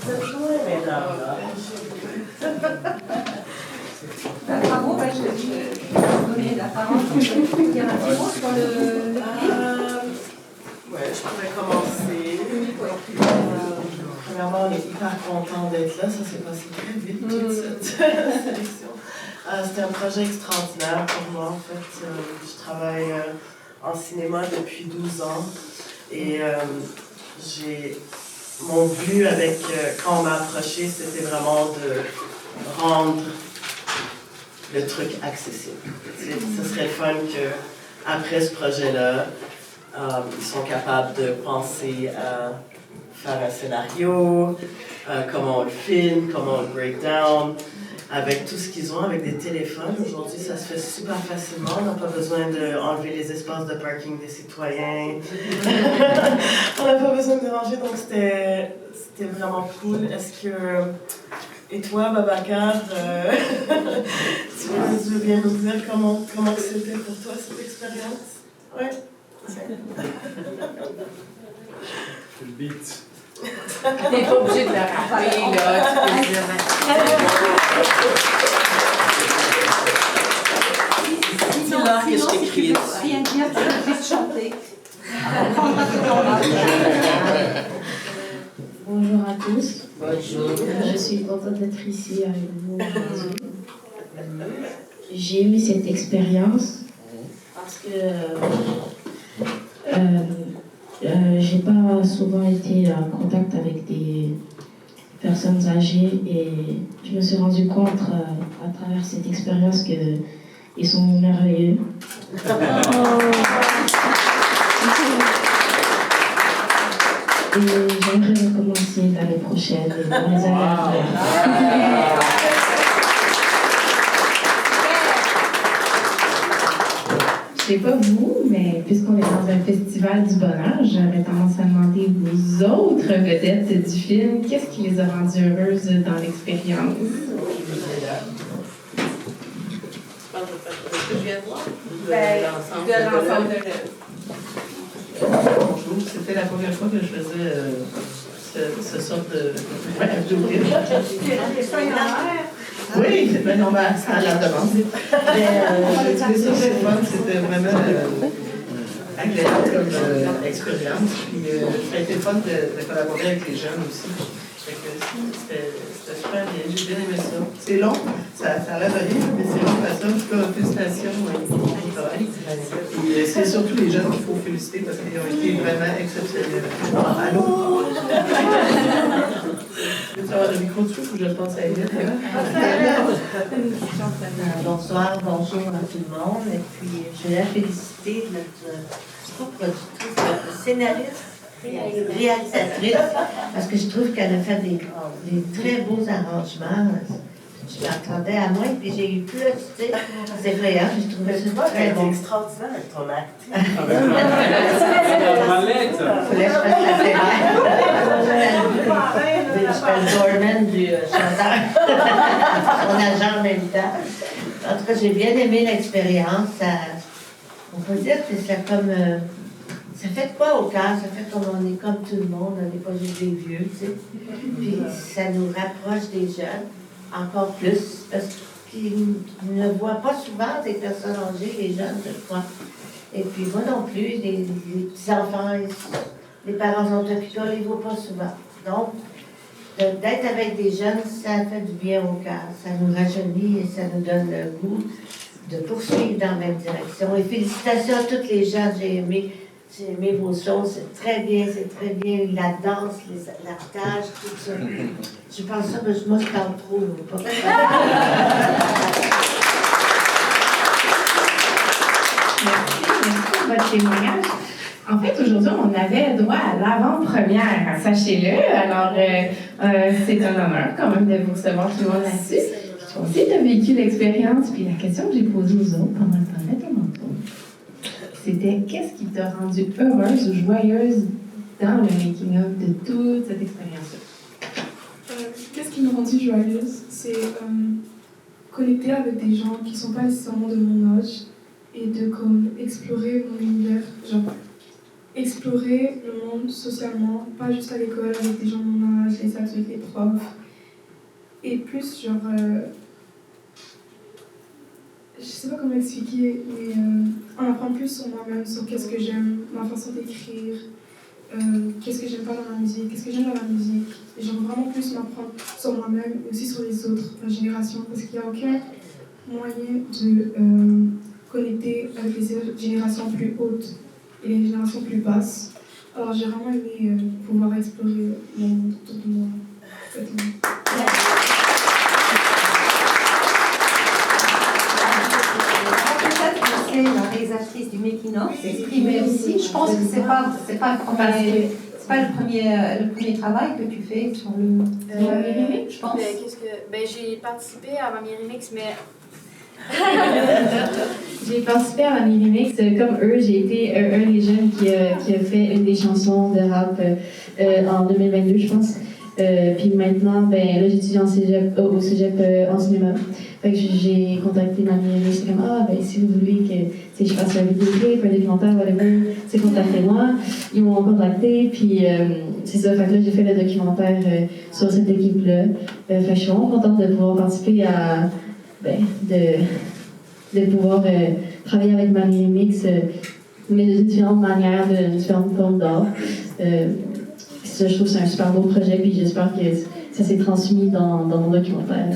Bravo, je vais donner la parole. Il y a un petit mot sur le Ouais, je pourrais commencer. Premièrement, on est hyper content d'être là. Ça s'est passé très vite, toute cette sélection. C'était un projet extraordinaire pour moi. En fait, je travaille en cinéma depuis 12 ans. Et mon but avec, quand on m'a approché, c'était vraiment de rendre le truc accessible. Ce serait le fun qu'après ce projet-là, ils sont capables de penser à faire un scénario, comment on le filme, comment on le break down, avec tout ce qu'ils ont, avec des téléphones. Aujourd'hui, ça se fait super facilement. On n'a pas besoin d'enlever les espaces de parking des citoyens. On n'a pas besoin de déranger, donc c'était vraiment cool. Est-ce que... Et toi, Babacar, tu veux bien nous dire comment c'était pour toi, cette expérience? Ouais. Le beat. T'es pas obligé de la rappeler, là, tu peux dire. C'est là que je t'écris. Rien dire, tu peux juste chanter. Bonjour à tous. Bonjour. Je suis contente d'être ici avec vous. J'ai eu cette expérience parce que j'ai pas souvent été en contact avec des personnes âgées et je me suis rendu compte à travers cette expérience qu'ils sont merveilleux. Et j'aimerais recommencer l'année prochaine et dans les années à venir. Je sais pas vous, mais puisqu'on est dans un festival du bonheur, j'aurais tendance à demander aux autres vedettes du film, qu'est-ce qui les a rendues heureuses dans l'expérience? Je viens de voir. De l'ensemble de l'œuvre. Bonjour, c'était la première fois que je faisais ce sorte de oui, mais non, mais ça a l'air de penser. Mais j'ai trouvé ça très fun, c'était vraiment agréable comme expérience. Puis ça a été fun de collaborer avec les jeunes aussi. C'était super bien, j'ai bien aimé ça. C'est long, ça a l'air de rien, mais c'est long, ça. En tout cas, félicitations pour le travail. Et c'est surtout les jeunes qu'il faut féliciter parce qu'ils ont été vraiment exceptionnels. Allô? Tu veux avoir le micro dessus ou je pense à elle? Bonsoir, bonjour à tout le monde. Et puis, je voulais féliciter notre co-productrice, notre scénariste, réalisatrice, parce que je trouve qu'elle a fait des très beaux arrangements. Je m'attendais à moins, puis j'ai eu plus, tu sais, c'est effrayant, je trouvais ça très bon. C'est extraordinaire avec ton acting. Il fallait que je fasse la je fais le doorman du chanteur, son agent en même temps. En tout cas, j'ai bien aimé l'expérience. On peut dire que ça comme... ça fait quoi au cœur? Ça fait comme on est comme tout le monde, on n'est pas juste des vieux, tu sais. Puis ça nous rapproche des jeunes, encore plus, parce qu'ils ne voient pas souvent des personnes âgées, les jeunes, je crois. Et puis moi non plus, les petits-enfants, les parents sont occupés, on ne les voit pas souvent. Donc, d'être avec des jeunes, ça fait du bien au cœur. Ça nous rajeunit et ça nous donne le goût de poursuivre dans la même direction. Et félicitations à toutes les jeunes, j'ai aimé vos choses, c'est très bien, la danse, l'actage, tout ça. Je pense ça, mais moi je parle trop. Merci pour votre témoignage. En fait, aujourd'hui, on avait droit à l'avant-première, sachez-le. Alors, c'est un honneur quand même de vous recevoir tout le monde là-dessus. Toi aussi, tu as vécu l'expérience, puis la question que j'ai posée aux autres pendant le temps de ton entour, c'était qu'est-ce qui t'a rendue heureuse ou joyeuse dans le making-of de toute cette expérience-là? Qu'est-ce qui m'a rendue joyeuse? C'est connecter avec des gens qui ne sont pas nécessairement de mon âge et de comme explorer mon univers. Genre, explorer le monde socialement, pas juste à l'école avec des gens de mon âge, les adultes, les profs, et plus genre, je sais pas comment expliquer, mais en apprend plus sur moi-même, sur qu'est-ce que j'aime, ma façon d'écrire, qu'est-ce que j'aime pas dans la musique, qu'est-ce que j'aime dans la musique, et genre vraiment plus m'apprendre sur moi-même, mais aussi sur les autres générations, parce qu'il n'y a aucun moyen de connecter avec les générations plus hautes et les générations plus basses. Alors j'ai vraiment aimé pouvoir explorer le monde autour de moi. Peut-être laisser la réalisatrice du making-of s'exprimer aussi. Je pense que c'est pas le premier travail que tu fais sur le Mamie, je pense. J'ai participé à Mamie Remix, mais J'ai participé à Mamie Remix. Comme eux, j'ai été un des jeunes qui a fait une des chansons de rap en 2022, je pense. Puis maintenant, ben là, j'étudie au cégep en cinéma. Fait que j'ai contacté Mamie Remix. C'est comme, ben si vous voulez que je fasse un vidéoclip, un documentaire, whatever, contactez-moi. Ils m'ont contacté, puis c'est ça. Fait que là, j'ai fait le documentaire sur cette équipe-là. Fait que je suis vraiment contente de pouvoir participer à. De pouvoir travailler avec Mamie Remix, mais de différentes manières, de différentes formes d'art. Ça, je trouve que c'est un super beau projet, puis j'espère que ça s'est transmis dans mon documentaire.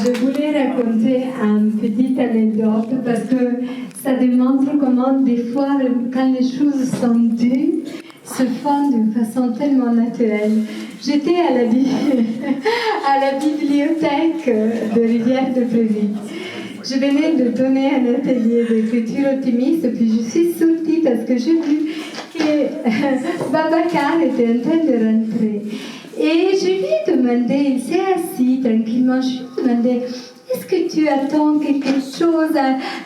Je voulais raconter une petite anecdote parce que ça démontre comment des fois, quand les choses sont dues, se font d'une façon tellement naturelle. J'étais à la bibliothèque de Rivière-de-Préville. Je venais de donner un atelier d'écriture optimiste, puis je suis sortie parce que j'ai vu que Babacar était en train de rentrer. Et je lui ai demandé, il s'est assis tranquillement, je lui ai demandé, est-ce que tu attends quelque chose,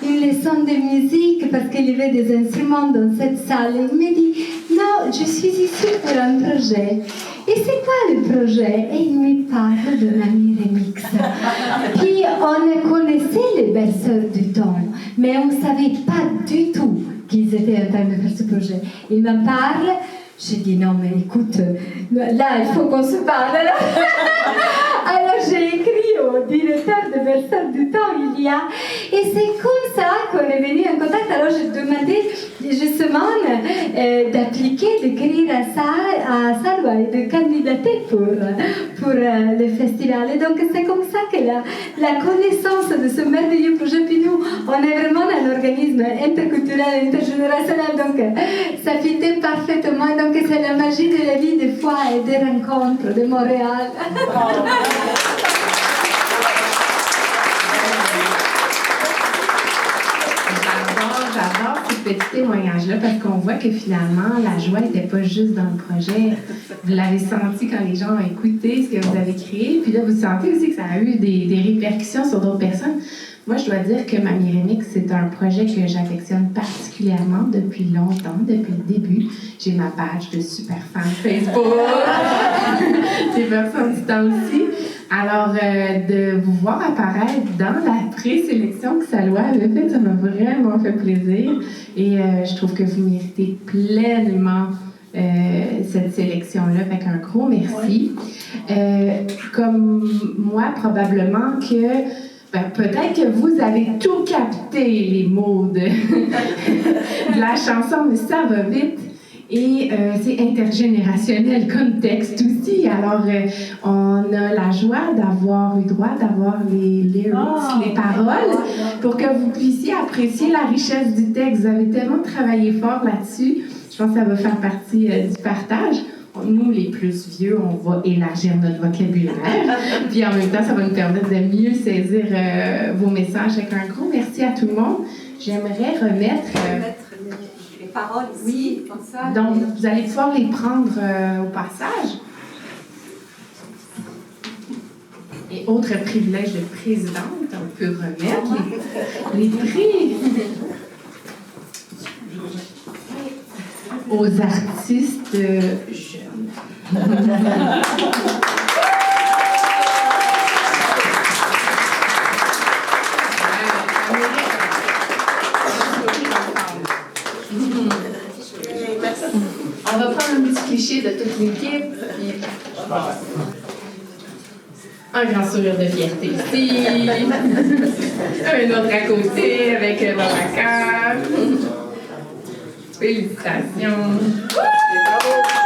une leçon de musique, parce qu'il y avait des instruments dans cette salle. Et il m'a dit, non, je suis ici pour un projet. Et c'est quoi le projet? Et il me parle de Mamie Remix. Puis on connaissait les berceurs du temps, mais on ne savait pas du tout qu'ils étaient en train de faire ce projet. Il m'en parle. J'ai dit non, mais écoute, là, il faut qu'on se parle. Alors j'ai écrit au directeur de Berceurs du Temps, il y a. Et c'est comme ça qu'on est venu en contact. Alors je demandais justement d'appliquer, d'écrire à Salwa et de candidater pour le festival. Et donc c'est comme ça que la connaissance de ce merveilleux projet, puis nous, on est vraiment un organisme interculturel, intergénérationnel, donc ça fitait parfaitement. Donc c'est la magie de la vie des fois et des rencontres de Montréal. J'adore ce petit témoignage-là parce qu'on voit que finalement, la joie n'était pas juste dans le projet. Vous l'avez senti quand les gens ont écouté ce que vous avez créé, puis là, vous sentez aussi que ça a eu des répercussions sur d'autres personnes. Moi, je dois dire que Mamie Remix, c'est un projet que j'affectionne particulièrement depuis longtemps, depuis le début. J'ai ma page de super fan Facebook. Des personnes du temps aussi. Alors, de vous voir apparaître dans la présélection que Salwa avait faite, ça m'a vraiment fait plaisir. Et je trouve que vous méritez pleinement cette sélection-là. Fait qu'un gros merci. Comme moi, probablement que peut-être que vous avez tout capté, les mots de la chanson, mais ça va vite. Et c'est intergénérationnel comme texte aussi. Alors, on a la joie d'avoir eu droit d'avoir les lyrics, les paroles, pour que vous puissiez apprécier la richesse du texte. Vous avez tellement travaillé fort là-dessus. Je pense que ça va faire partie du partage. Nous, les plus vieux, on va élargir notre vocabulaire. Puis en même temps, ça va nous permettre de mieux saisir vos messages. Avec un gros merci à tout le monde. J'aimerais remettre les paroles ici, comme ça. Donc, vous allez pouvoir les prendre au passage. Et autre privilège de présidente, on peut remettre les prix aux artistes jeunes. On va prendre un petit cliché de toute l'équipe. Puis... Un grand sourire de fierté ici. Un autre à côté avec Babacar. Félicitations. Bravo.